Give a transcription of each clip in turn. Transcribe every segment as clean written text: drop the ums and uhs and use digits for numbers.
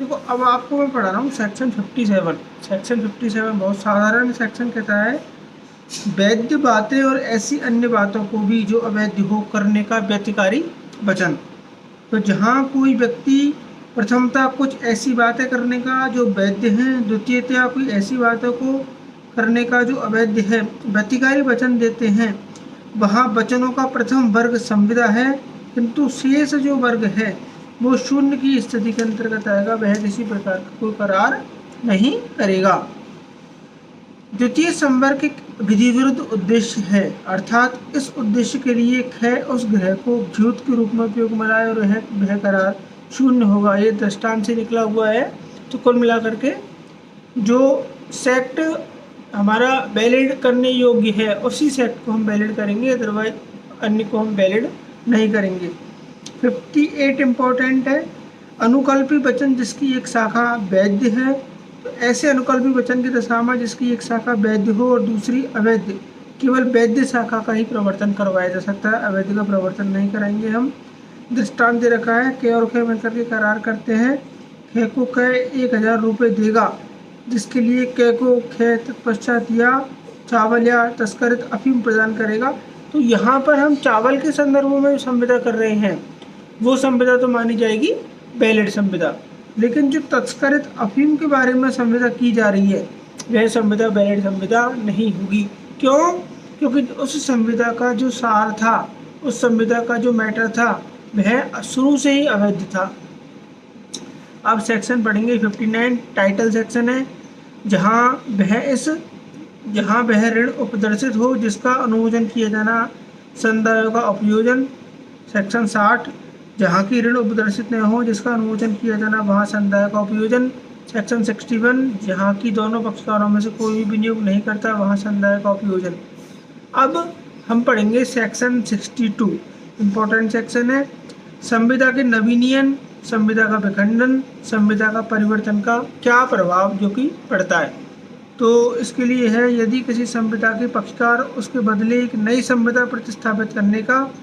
देखो अब आपको मैं पढ़ा रहा हूँ सेक्शन 57। सेक्शन 57 बहुत साधारण सेक्शन कहता है वैध बातें और ऐसी अन्य बातों को भी जो अवैध हो करने का व्यतिकारी वचन। तो जहाँ कोई व्यक्ति प्रथमतः कुछ ऐसी बातें करने का जो वैध हैं, द्वितीयतया कोई ऐसी बातों को करने का जो अवैध है व्यतिकारी वचन देते हैं, वहाँ वचनों का प्रथम वर्ग संविदा है, किंतु शेष जो वर्ग है वो शून्य की स्थिति के अंतर्गत आएगा। वह किसी प्रकार का कोई करार नहीं करेगा। द्वितीय संवर्ग एक विधि विरुद्ध उद्देश्य है, अर्थात इस उद्देश्य के लिए ख उस ग्रह को द्यूत के रूप में उपयोग में लाए और वह करार शून्य होगा। ये दृष्टांत से निकला हुआ है। तो कुल मिलाकर के जो सेक्ट हमारा वैलिड करने योग्य है उसी सेक्ट को हम वैलिड करेंगे, अदरवाइज अन्य को हम वैलिड नहीं करेंगे। 58 इम्पोर्टेंट है। अनुकल्पी वचन जिसकी एक शाखा वैध है, तो ऐसे अनुकल्पी वचन की दशा में जिसकी एक शाखा वैध हो और दूसरी अवैध, केवल वैध शाखा का ही प्रवर्तन करवाया जा सकता है, अवैध का प्रवर्तन नहीं कराएंगे हम। दृष्टांत दे रखा है क और ख मिलकर के करार करते हैं। ख को क 1000 रुपये देगा, जिसके लिए क को ख तत्पश्चात या चावल या तस्करित अफीम प्रदान करेगा। तो यहाँ पर हम चावल के संदर्भ में संविदा कर रहे हैं, वो संविदा तो मानी जाएगी वैलिड संविदा, लेकिन जो तस्करित अफीम के बारे में संविदा की जा रही है वह संविदा वैलिड संविदा नहीं होगी। क्यों? क्योंकि उस संविदा का जो सार था, उस संविदा का जो मैटर था वह शुरू से ही अवैध था। अब सेक्शन पढ़ेंगे 59, टाइटल सेक्शन है। जहाँ वह ऋण उपदर्शित हो जिसका अनुमोदन किया जाना संदायों का उपयोजन। सेक्शन 60, जहाँ की ऋण उपदर्शित न हो जिसका अनुमोदन किया जाना वहाँ संदाय का उपयोजन। सेक्शन 61, जहाँ की दोनों पक्षकारों में से कोई भी विनियोग नहीं करता वहाँ संदाय का उपयोजन। अब हम पढ़ेंगे सेक्शन 62, इम्पोर्टेंट सेक्शन है। संविदा के नवीनीकरण, संविदा का विखंडन, संविदा का परिवर्तन का क्या प्रभाव जो कि पड़ता है। तो इसके लिए है, यदि किसी संविदा के पक्षकार उसके बदले एक नई संविदा प्रतिस्थापित करने का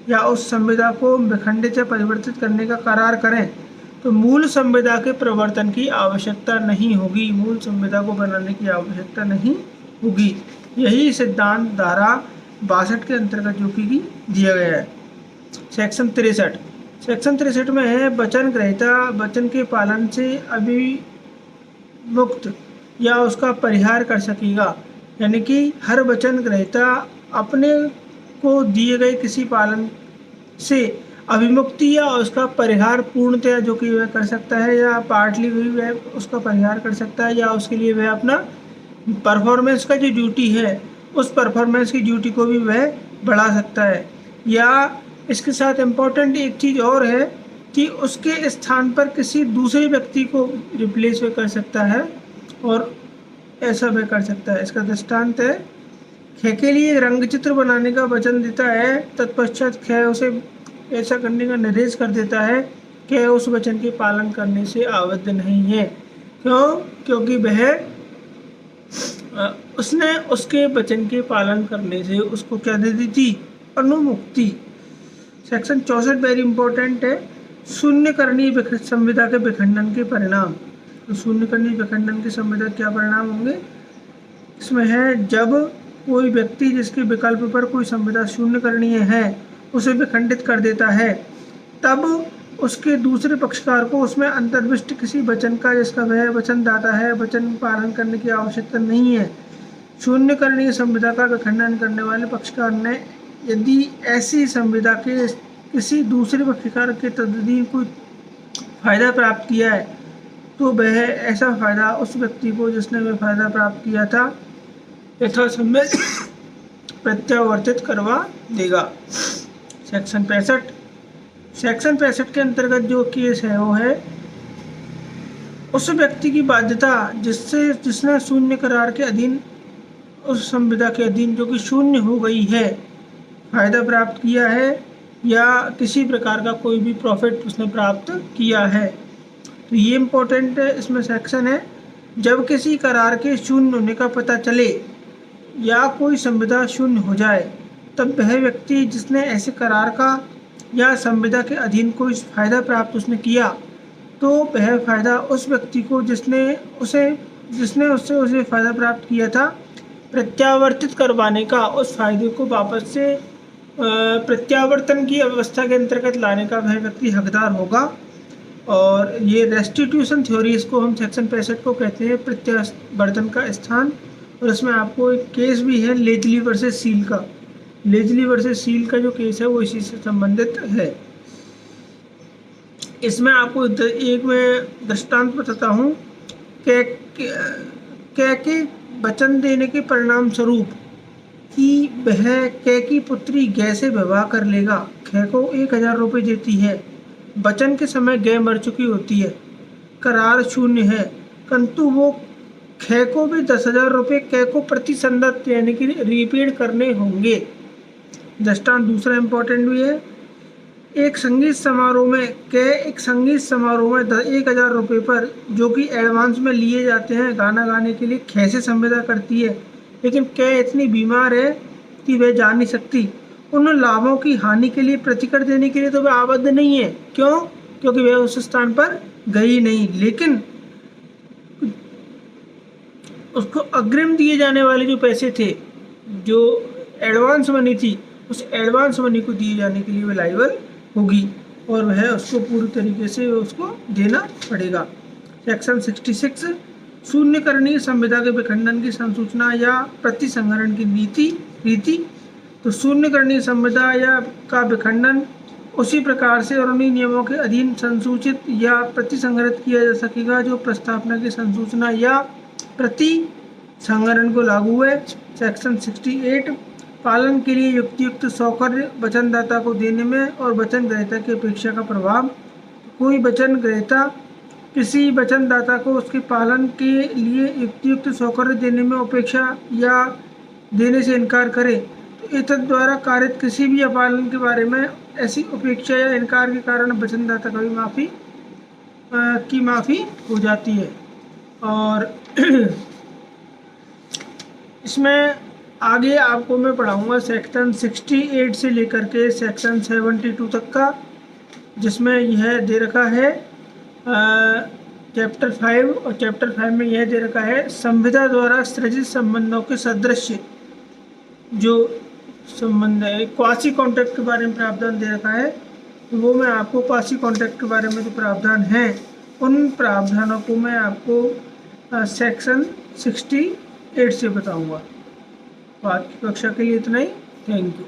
या उस संविदा को विखंडित या परिवर्तित करने का करार करें तो मूल संविदा के प्रवर्तन की आवश्यकता नहीं होगी, मूल संविदा को बनाने की आवश्यकता नहीं होगी। यही सिद्धांत धारा 62 के अंतर्गत जो कि दिया गया है। सेक्शन 63, सेक्शन 63 में है वचन ग्रहीता वचन के पालन से अभिमुक्त या उसका परिहार कर सकेगा, यानी कि हर वचन ग्रहीता अपने को दिए गए किसी पालन से अभिमुक्ति या उसका परिहार पूर्णतया जो कि वह कर सकता है या पार्टली भी वह उसका परिहार कर सकता है, या उसके लिए वह अपना परफॉर्मेंस का जो ड्यूटी है उस परफॉर्मेंस की ड्यूटी को भी वह बढ़ा सकता है। या इसके साथ इम्पोर्टेंट एक चीज़ और है कि उसके स्थान पर किसी दूसरे व्यक्ति को रिप्लेस वह कर सकता है और ऐसा वह कर सकता है। इसका दृष्टांत है, ख के लिए रंग चित्र बनाने का वचन देता है, तत्पश्चात ख उसे ऐसा करने का निर्देश कर देता है, ख उस वचन के पालन करने से आबद्ध नहीं है। क्यों? क्योंकि वह उसने उसके वचन के पालन करने से उसको क्या दे दी थी? अनुमुक्ति। सेक्शन 64 वेरी इंपॉर्टेंट है। शून्यकरणीय संविदा के विखंडन के परिणाम। तो शून्यकरणीय विखंडन के संविदा क्या परिणाम होंगे? इसमें है, जब कोई व्यक्ति जिसके विकल्प पर कोई संविदा शून्यकरणीय है उसे विखंडित कर देता है, तब उसके दूसरे पक्षकार को उसमें अंतर्विष्ट किसी वचन का जिसका वह वचनदाता है वचन पालन करने की आवश्यकता नहीं है। शून्यकरणीय संविदा का विखंडन करने वाले पक्षकार ने यदि ऐसी संविदा के किसी दूसरे पक्षकार के तददीन कोई फायदा प्राप्त किया है तो वह ऐसा फायदा उस व्यक्ति को जिसने वह फायदा प्राप्त किया था यथासम्य प्रत्यावर्तित करवा देगा। सेक्शन 65, सेक्शन 65 के अंतर्गत जो केस है वो है उस व्यक्ति की बाध्यता जिसने शून्य करार के अधीन उस संविदा के अधीन जो कि शून्य हो गई है फायदा प्राप्त किया है या किसी प्रकार का कोई भी प्रॉफिट उसने प्राप्त किया है। तो ये इम्पोर्टेंट इसमें सेक्शन है, जब किसी करार के शून्य होने का पता चले या कोई संविदा शून्य हो जाए तब वह व्यक्ति जिसने ऐसे करार का या संविदा के अधीन कोई फायदा प्राप्त उसने किया तो वह फ़ायदा उस व्यक्ति को जिसने उससे उसे फ़ायदा प्राप्त किया था प्रत्यावर्तित करवाने का, उस फायदे को वापस से प्रत्यावर्तन की अवस्था के अंतर्गत लाने का वह व्यक्ति हकदार होगा। और ये रेस्टिट्यूशन थ्योरी, इसको हम सेक्शन 65 को कहते हैं, प्रत्यावर्तन का स्थान। और इसमें आपको एक केस भी है लेजली वर्सेस सील का। लेजली वर्सेस सील का जो केस है वो इसी से संबंधित है। इसमें आपको एक मैं दृष्टांत बताता हूँ के वचन देने के परिणाम स्वरूप कि वह कै की पुत्री गै से विवाह कर लेगा, कै को 1000 रुपये देती है। वचन के समय गै मर चुकी होती है, करार शून्य है, किंतु वो कै को भी 10,000 रुपये कै को प्रति संदत यानी कि रिपेड करने होंगे। दृष्टांत दूसरा इम्पोर्टेंट भी है। एक संगीत समारोह में कै एक संगीत समारोह में 1000 रुपये पर जो कि एडवांस में लिए जाते हैं गाना गाने के लिए कै से संविदा करती है, लेकिन कै इतनी बीमार है कि वह जा नहीं सकती। उन लाभों की हानि के लिए प्रतिकर देने के लिए तो वह आबद्ध नहीं है। क्यों? क्योंकि वह उस स्थान पर गई नहीं, लेकिन उसको अग्रिम दिए जाने वाले जो पैसे थे, जो एडवांस मनी थी, उस एडवांस मनी को दिए जाने के लिए वह लायबल होगी और वह उसको पूरी तरीके से उसको देना पड़ेगा। सेक्शन 66 शून्यकरणीय संविदा के विखंडन की संसूचना या प्रतिसंहरण की रीति। तो शून्यकरणीय संविदा या का विखंडन उसी प्रकार से और उन्हीं नियमों के अधीन संसूचित या प्रतिसंहरित किया जा सकेगा जो प्रस्तावना की संसूचना या प्रतिसंहरण को लागू है। सेक्शन 68 पालन के लिए युक्त सौकर्य वचनदाता को देने में और वचन ग्रहीता की अपेक्षा का प्रभाव। कोई वचन ग्रहीता किसी वचनदाता को उसके पालन के लिए युक्त सौकर्य देने में अपेक्षा या देने से इनकार करे तो एतद द्वारा कारित किसी भी अपालन के बारे में ऐसी उपेक्षा या इनकार के कारण वचनदाता की माफ़ी हो जाती है। और इसमें आगे आपको मैं पढ़ाऊँगा सेक्शन 68 से लेकर के सेक्शन 72 तक का, जिसमें यह दे रखा है चैप्टर 5 और चैप्टर 5 में यह दे रखा है संविदा द्वारा सृजित संबंधों के सदृश जो संबंध है। क्वासी कॉन्ट्रैक्ट के बारे में प्रावधान दे रखा है, तो वो मैं आपको क्वासी कॉन्ट्रैक्ट के बारे में जो प्रावधान हैं उन प्रावधानों को मैं आपको सेक्शन 68 से बताऊँगा। आज की कक्षा के लिए इतना ही। Thank you.